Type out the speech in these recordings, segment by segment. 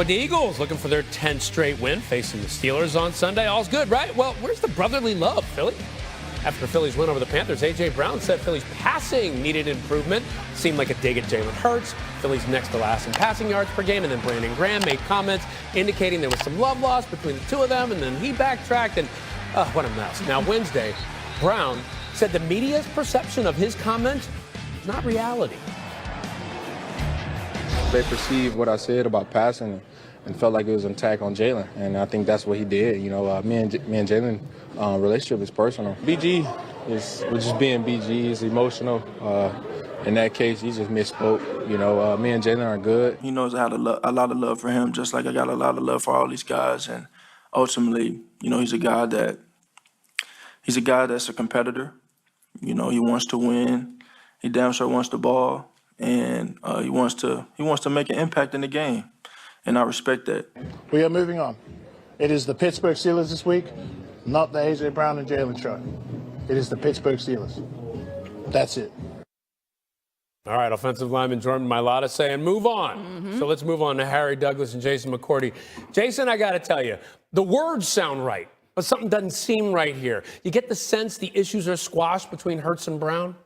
With the Eagles looking for their 10th straight win, facing the Steelers on Sunday, all's good, right? Well, where's the brotherly love, Philly? After Philly's win over the Panthers, A.J. Brown said Philly's passing needed improvement. Seemed like a dig at Jalen Hurts, Philly's next to last in passing yards per game. And then Brandon Graham made comments indicating there was some love lost between the two of them. And then he backtracked, and what a mess. Now, Wednesday, Brown said the media's perception of his comments is not reality. They perceived what I said about passing and felt like it was an attack on Jalen, and I think that's what he did. You know, me and Jalen relationship is personal. BG was just being BG. He's emotional. In that case, he just misspoke. You know, me and Jalen are good. He knows I had a lot of love for him, just like I got a lot of love for all these guys. And ultimately, you know, he's a guy that's a competitor. You know, he wants to win. He damn sure wants the ball. And he wants to make an impact in the game, and I respect that. We are moving on. It is the Pittsburgh Steelers this week, not the A.J. Brown and Jalen show. It is the Pittsburgh Steelers. That's it. All right, offensive lineman Jordan Mailata saying move on. So let's move on to Harry Douglas and Jason McCourty. Jason, I got to tell you, the words sound right, but something doesn't seem right here. You get the sense the issues are squashed between Hurts and Brown?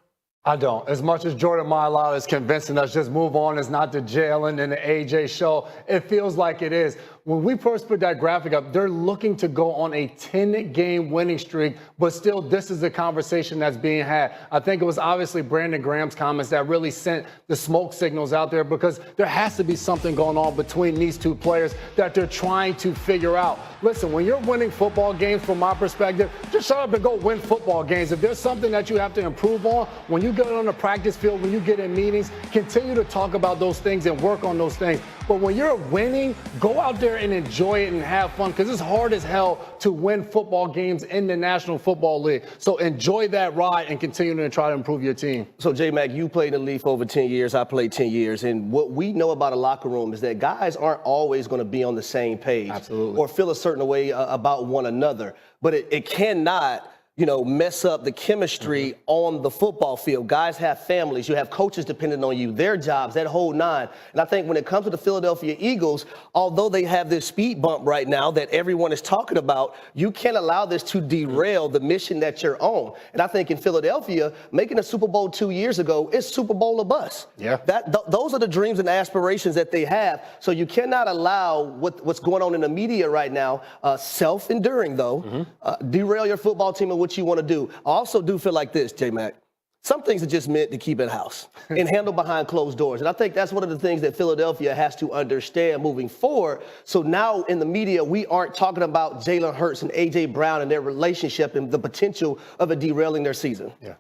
I don't. As much as Jordan Mailata is convincing us just move on, it's not the Jalen and the AJ show, it feels like it is. When we first put that graphic up, they're looking to go on a 10-game winning streak, but still this is the conversation that's being had. I think it was obviously Brandon Graham's comments that really sent the smoke signals out there, because there has to be something going on between these two players that they're trying to figure out. Listen, when you're winning football games, from my perspective, just shut up and go win football games. If there's something that you have to improve on, when you get on the practice field, when you get in meetings, continue to talk about those things and work on those things. But when you're winning, go out there and enjoy it and have fun, because it's hard as hell to win football games in the National Football League. So enjoy that ride and continue to try to improve your team. So, J-Mac, you played in the league for over 10 years. I played 10 years. And what we know about a locker room is that guys aren't always going to be on the same page. Absolutely. Or feel a certain way about one another. But it cannot, you know, mess up the chemistry on the football field. Guys have families. You have coaches depending on you, their jobs, that whole nine. And I think when it comes to the Philadelphia Eagles, although they have this speed bump right now that everyone is talking about, you can't allow this to derail the mission that you're on. And I think in Philadelphia, making a Super Bowl 2 years ago, it's Super Bowl or bust. Yeah. Those are the dreams and aspirations that they have. So you cannot allow what's going on in the media right now, self-enduring though, derail your football team and what you want to do. I also do feel like this, J-Mac. Some things are just meant to keep in-house and handle behind closed doors. And I think that's one of the things that Philadelphia has to understand moving forward. So now in the media, we aren't talking about Jalen Hurts and A.J. Brown and their relationship and the potential of it derailing their season. Yeah.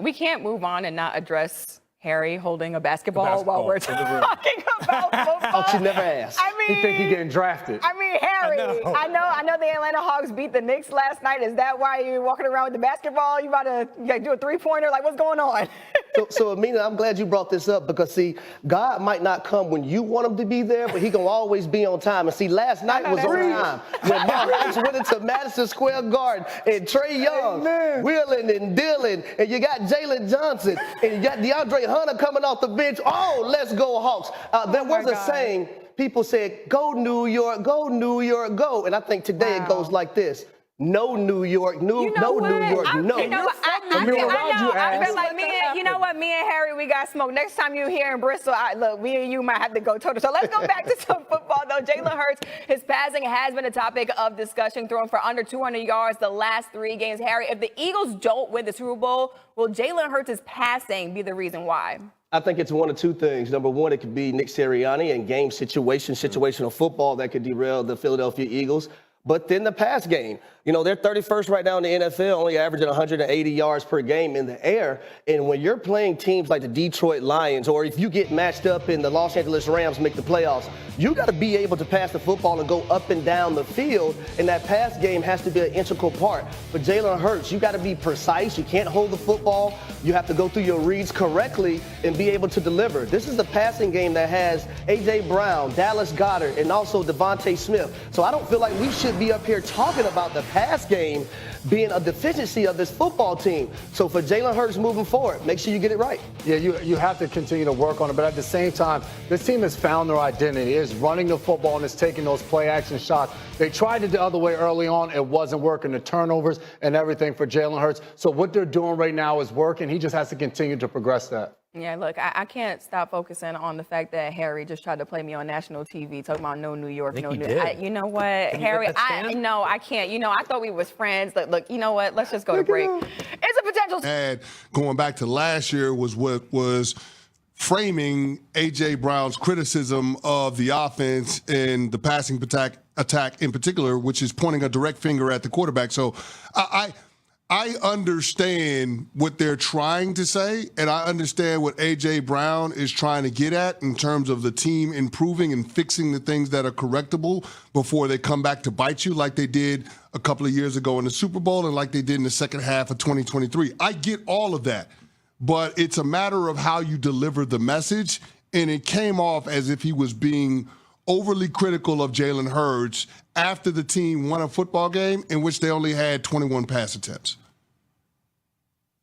We can't move on and not address Harry holding a basketball while we're talking about football. Oh, she never asked. I mean, He think he getting drafted. I mean, Harry, I know the Atlanta Hawks beat the Knicks last night. Is that why you're walking around with the basketball? You about to do a three-pointer? Like, what's going on? So, Amina, I'm glad you brought this up, because, see, God might not come when you want him to be there, but he can always be on time. And, see, last night was on time. When my Hawks went into Madison Square Garden, and Trae Young, Wheeling and Dillon, and you got Jalen Johnson, and you got DeAndre Hunter coming off the bench. Oh, let's go Hawks. There was a saying, people said, go New York, go New York, go. And I think today it goes like this. No New York, no New York, no. I feel like me and Harry, we got smoke. Next time you're here in Bristol, look, me and you might have to go toe-to-toe. So let's go back to some football, though. Jalen Hurts, his passing has been a topic of discussion, throwing for under 200 yards the last 3 games. Harry, if the Eagles don't win the Super Bowl, will Jalen Hurts' passing be the reason why? I think it's one of two things. Number one, it could be Nick Sirianni and game situational football that could derail the Philadelphia Eagles. But then the pass game. You know, they're 31st right now in the NFL, only averaging 180 yards per game in the air. And when you're playing teams like the Detroit Lions, or if you get matched up in the Los Angeles Rams make the playoffs, you got to be able to pass the football and go up and down the field. And that pass game has to be an integral part. For Jalen Hurts, you got to be precise. You can't hold the football. You have to go through your reads correctly and be able to deliver. This is the passing game that has A.J. Brown, Dallas Goedert, and also Devontae Smith. So I don't feel like we should wouldn't be up here talking about the pass game being a deficiency of this football team. So for Jalen Hurts moving forward, make sure you get it right. Yeah, you have to continue to work on it, but at the same time, this team has found their identity. It's running the football and it's taking those play-action shots. They tried it the other way early on. It wasn't working. The turnovers and everything for Jalen Hurts. So what they're doing right now is working. He just has to continue to progress that. Yeah, look, I can't stop focusing on the fact that Harry just tried to play me on national TV, talking about no New York, no New York. You know what, Harry? I can't. You know, I thought we was friends. Look, you know what? Let's just go to break. It's a potential. And going back to last year was what was framing A.J. Brown's criticism of the offense and the passing attack in particular, which is pointing a direct finger at the quarterback. So I understand what they're trying to say, and I understand what A.J. Brown is trying to get at in terms of the team improving and fixing the things that are correctable before they come back to bite you like they did a couple of years ago in the Super Bowl and like they did in the second half of 2023. I get all of that, but it's a matter of how you deliver the message, and it came off as if he was being overly critical of Jalen Hurts after the team won a football game in which they only had 21 pass attempts.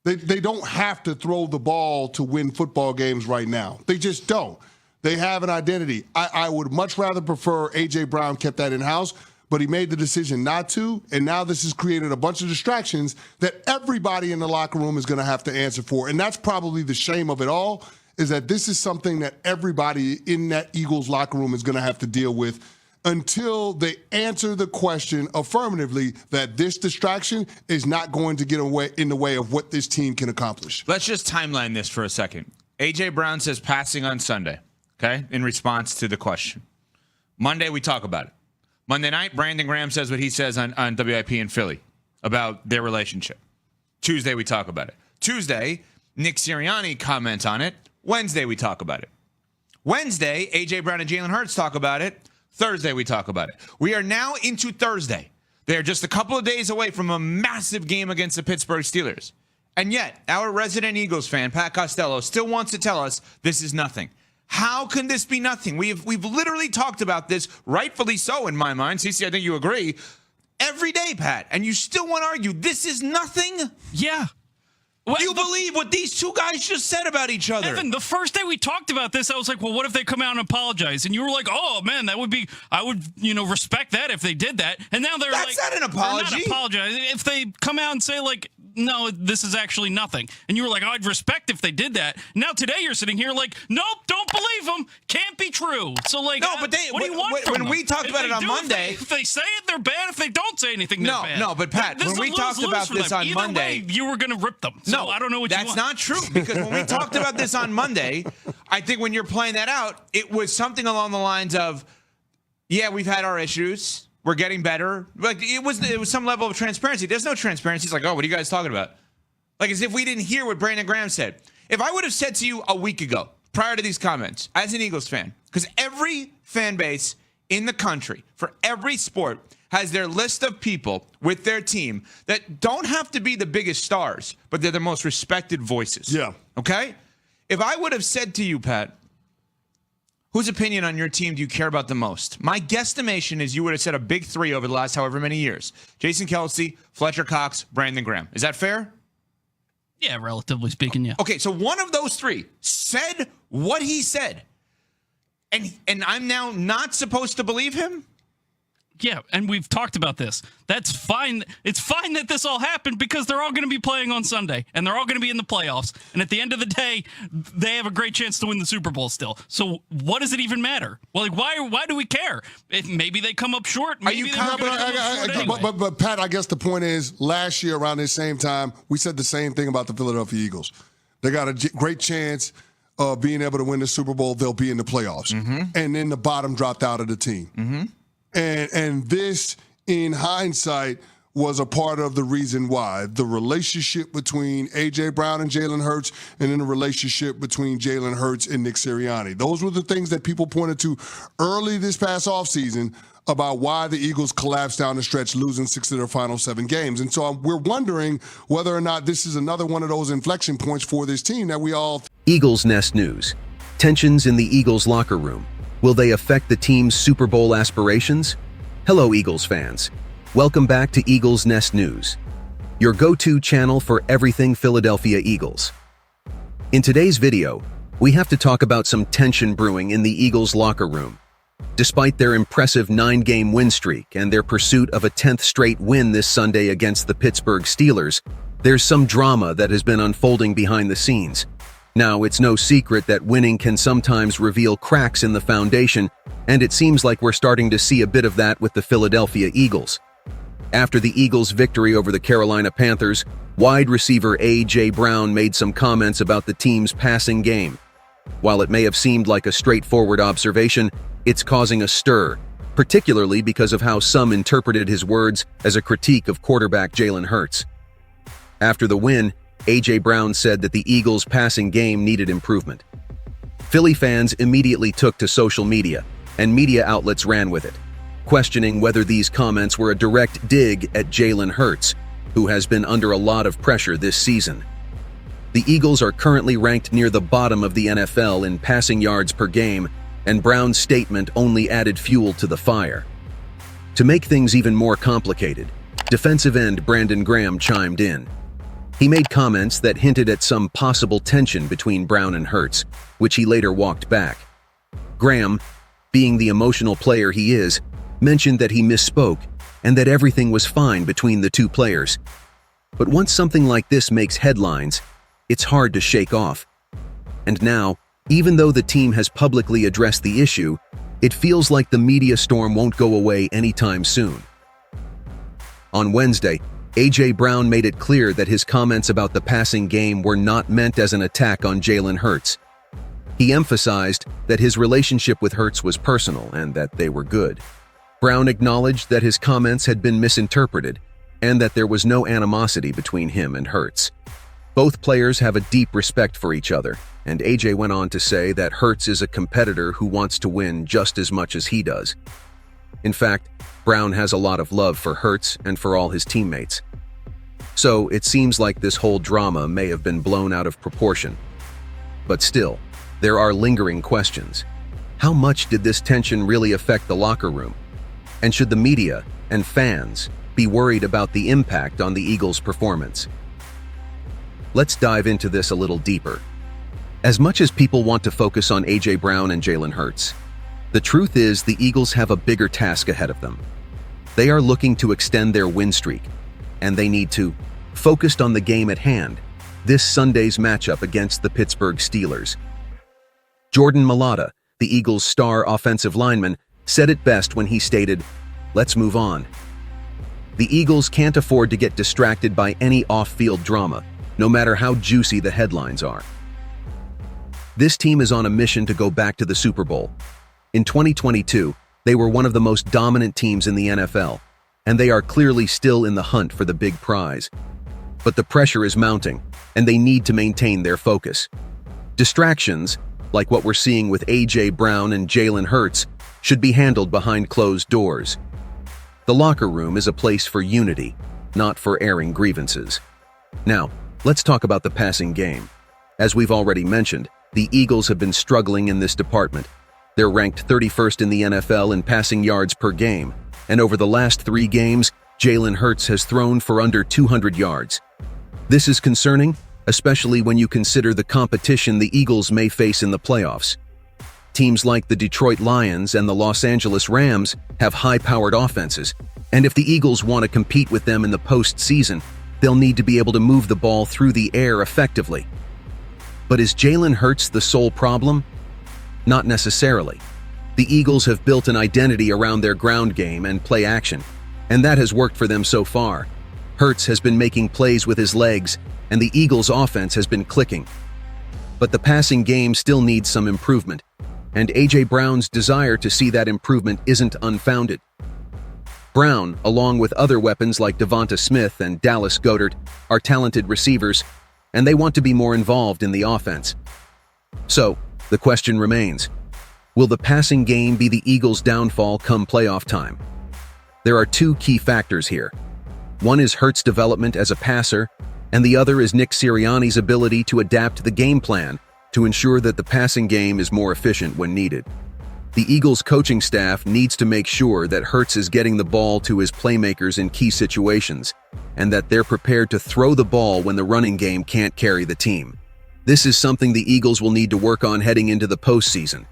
They don't have to throw the ball to win football games right now. They just don't. They have an identity. I would much rather prefer A.J. Brown kept that in-house, but he made the decision not to, and now this has created a bunch of distractions that everybody in the locker room is going to have to answer for. And that's probably the shame of it all, is that this is something that everybody in that Eagles locker room is going to have to deal with until they answer the question affirmatively that this distraction is not going to get in the way of what this team can accomplish. Let's just timeline this for a second. A.J. Brown says passing on Sunday, okay, in response to the question. Monday, we talk about it. Monday night, Brandon Graham says what he says on WIP in Philly about their relationship. Tuesday, we talk about it. Tuesday, Nick Sirianni comments on it. Wednesday, we talk about it. Wednesday, A.J. Brown and Jalen Hurts talk about it. Thursday, we talk about it. We are now into Thursday. They're just a couple of days away from a massive game against the Pittsburgh Steelers. And yet, our resident Eagles fan, Pat Costello, still wants to tell us this is nothing. How can this be nothing? We've literally talked about this, rightfully so in my mind. CeCe, I think you agree. Every day, Pat. And you still want to argue this is nothing? Yeah. Well, you believe what these two guys just said about each other. Evan, the first day we talked about this, I was like, well, what if they come out and apologize? And you were like, oh, man, I would, respect that if they did that. And now they're That's not an apology. Not apologize. If they come out and say, like, no, this is actually nothing. And you were like, oh, I'd respect if they did that. Now today you're sitting here like, nope, don't believe them. Can't be true. So, like, no, but what do you want from them? When we talked about it on Monday. If they say it, they're bad. If they don't say anything, they're bad. No, but Pat, when we talked about this on Monday. Either way, you were going to rip them. So I don't know what you want. That's not true, because when we talked about this on Monday, I think when you're playing that out, it was something along the lines of, yeah, we've had our issues. We're getting better. Like, it was some level of transparency. There's no transparency. It's like, oh, what are you guys talking about? Like, as if we didn't hear what Brandon Graham said. If I would have said to you a week ago, prior to these comments, as an Eagles fan, because every fan base in the country, for every sport, has their list of people with their team that don't have to be the biggest stars, but they're the most respected voices. Yeah. Okay? If I would have said to you, Pat, whose opinion on your team do you care about the most? My guesstimation is you would have said a big three over the last however many years. Jason Kelce, Fletcher Cox, Brandon Graham. Is that fair? Yeah, relatively speaking, yeah. Okay, so one of those three said what he said, and I'm now not supposed to believe him? Yeah, and we've talked about this. That's fine. It's fine that this all happened because they're all going to be playing on Sunday, and they're all going to be in the playoffs. And at the end of the day, they have a great chance to win the Super Bowl still. So what does it even matter? Well, like, why do we care? Maybe they come up short. Maybe But Pat, I guess the point is, last year around this same time, we said the same thing about the Philadelphia Eagles. They got a great chance of being able to win the Super Bowl. They'll be in the playoffs. Mm-hmm. And then the bottom dropped out of the team. Mm-hmm. And this, in hindsight, was a part of the reason why. The relationship between A.J. Brown and Jalen Hurts, and then the relationship between Jalen Hurts and Nick Sirianni. Those were the things that people pointed to early this past offseason about why the Eagles collapsed down the stretch, losing 6 of their final 7 games. And so we're wondering whether or not this is another one of those inflection points for this team that we all... Eagles Nest News. Tensions in the Eagles locker room. Will they affect the team's Super Bowl aspirations? Hello, Eagles fans. Welcome back to Eagles Nest News, your go-to channel for everything Philadelphia Eagles. In today's video, we have to talk about some tension brewing in the Eagles locker room. Despite their impressive 9-game win streak and their pursuit of a 10th straight win this Sunday against the Pittsburgh Steelers, there's some drama that has been unfolding behind the scenes. Now, it's no secret that winning can sometimes reveal cracks in the foundation, and it seems like we're starting to see a bit of that with the Philadelphia Eagles. After the Eagles' victory over the Carolina Panthers, wide receiver A.J. Brown made some comments about the team's passing game. While it may have seemed like a straightforward observation, it's causing a stir, particularly because of how some interpreted his words as a critique of quarterback Jalen Hurts. After the win, A.J. Brown said that the Eagles' passing game needed improvement. Philly fans immediately took to social media, and media outlets ran with it, questioning whether these comments were a direct dig at Jalen Hurts, who has been under a lot of pressure this season. The Eagles are currently ranked near the bottom of the NFL in passing yards per game, and Brown's statement only added fuel to the fire. To make things even more complicated, defensive end Brandon Graham chimed in. He made comments that hinted at some possible tension between Brown and Hurts, which he later walked back. Graham, being the emotional player he is, mentioned that he misspoke and that everything was fine between the two players. But once something like this makes headlines, it's hard to shake off. And now, even though the team has publicly addressed the issue, it feels like the media storm won't go away anytime soon. On Wednesday, A.J. Brown made it clear that his comments about the passing game were not meant as an attack on Jalen Hurts. He emphasized that his relationship with Hurts was personal and that they were good. Brown acknowledged that his comments had been misinterpreted and that there was no animosity between him and Hurts. Both players have a deep respect for each other, and A.J. went on to say that Hurts is a competitor who wants to win just as much as he does. In fact, Brown has a lot of love for Hurts and for all his teammates. So it seems like this whole drama may have been blown out of proportion. But still, there are lingering questions. How much did this tension really affect the locker room? And should the media and fans be worried about the impact on the Eagles' performance? Let's dive into this a little deeper. As much as people want to focus on A.J. Brown and Jalen Hurts, the truth is the Eagles have a bigger task ahead of them. They are looking to extend their win streak, and they need to focus on the game at hand, this Sunday's matchup against the Pittsburgh Steelers. Jordan Mailata, the Eagles' star offensive lineman, said it best when he stated, "Let's move on." The Eagles can't afford to get distracted by any off-field drama, no matter how juicy the headlines are. This team is on a mission to go back to the Super Bowl. In 2022, they were one of the most dominant teams in the NFL, and they are clearly still in the hunt for the big prize. But the pressure is mounting, and they need to maintain their focus. Distractions, like what we're seeing with A.J. Brown and Jalen Hurts, should be handled behind closed doors. The locker room is a place for unity, not for airing grievances. Now, let's talk about the passing game. As we've already mentioned, the Eagles have been struggling in this department. They're ranked 31st in the NFL in passing yards per game, and over the last 3 games, Jalen Hurts has thrown for under 200 yards. This is concerning, especially when you consider the competition the Eagles may face in the playoffs. Teams like the Detroit Lions and the Los Angeles Rams have high-powered offenses, and if the Eagles want to compete with them in the postseason, they'll need to be able to move the ball through the air effectively. But is Jalen Hurts the sole problem? Not necessarily. The Eagles have built an identity around their ground game and play action, and that has worked for them so far. Hurts has been making plays with his legs, and the Eagles' offense has been clicking. But the passing game still needs some improvement, and A.J. Brown's desire to see that improvement isn't unfounded. Brown, along with other weapons like Devonta Smith and Dallas Goedert, are talented receivers, and they want to be more involved in the offense. So, the question remains, will the passing game be the Eagles' downfall come playoff time? There are 2 key factors here. One is Hurts' development as a passer, and the other is Nick Sirianni's ability to adapt the game plan to ensure that the passing game is more efficient when needed. The Eagles coaching staff needs to make sure that Hurts is getting the ball to his playmakers in key situations, and that they're prepared to throw the ball when the running game can't carry the team. This is something the Eagles will need to work on heading into the postseason.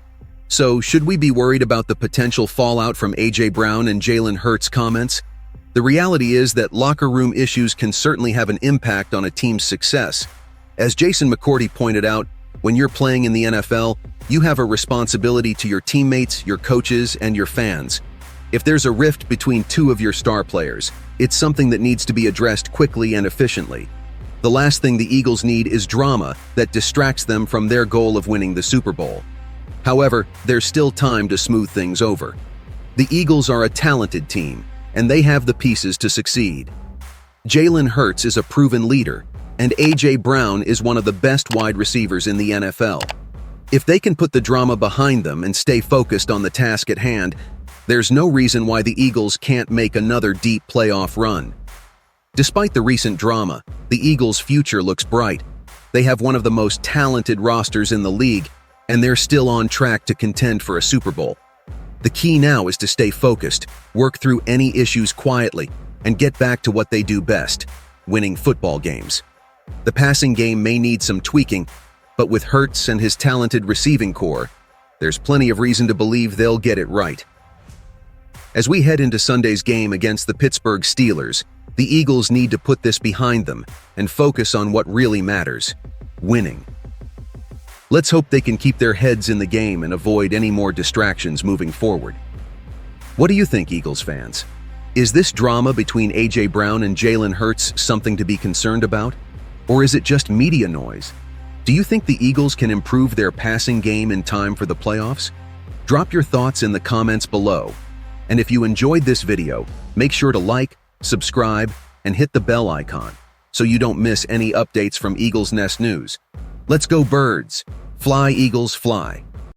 So, should we be worried about the potential fallout from A.J. Brown and Jalen Hurts' comments? The reality is that locker room issues can certainly have an impact on a team's success. As Jason McCourty pointed out, when you're playing in the NFL, you have a responsibility to your teammates, your coaches, and your fans. If there's a rift between two of your star players, it's something that needs to be addressed quickly and efficiently. The last thing the Eagles need is drama that distracts them from their goal of winning the Super Bowl. However, there's still time to smooth things over. The Eagles are a talented team, and they have the pieces to succeed. Jalen Hurts is a proven leader, and A.J. Brown is one of the best wide receivers in the NFL. If they can put the drama behind them and stay focused on the task at hand, there's no reason why the Eagles can't make another deep playoff run. Despite the recent drama, the Eagles' future looks bright. They have one of the most talented rosters in the league, and they're still on track to contend for a Super Bowl. The key now is to stay focused, work through any issues quietly, and get back to what they do best, winning football games. The passing game may need some tweaking, but with Hurts and his talented receiving core, there's plenty of reason to believe they'll get it right. As we head into Sunday's game against the Pittsburgh Steelers, the Eagles need to put this behind them and focus on what really matters: winning. Let's hope they can keep their heads in the game and avoid any more distractions moving forward. What do you think, Eagles fans? Is this drama between A.J. Brown and Jalen Hurts something to be concerned about? Or is it just media noise? Do you think the Eagles can improve their passing game in time for the playoffs? Drop your thoughts in the comments below. And if you enjoyed this video, make sure to like, subscribe, and hit the bell icon so you don't miss any updates from Eagles Nest News. Let's go Birds! Fly, Eagles, fly!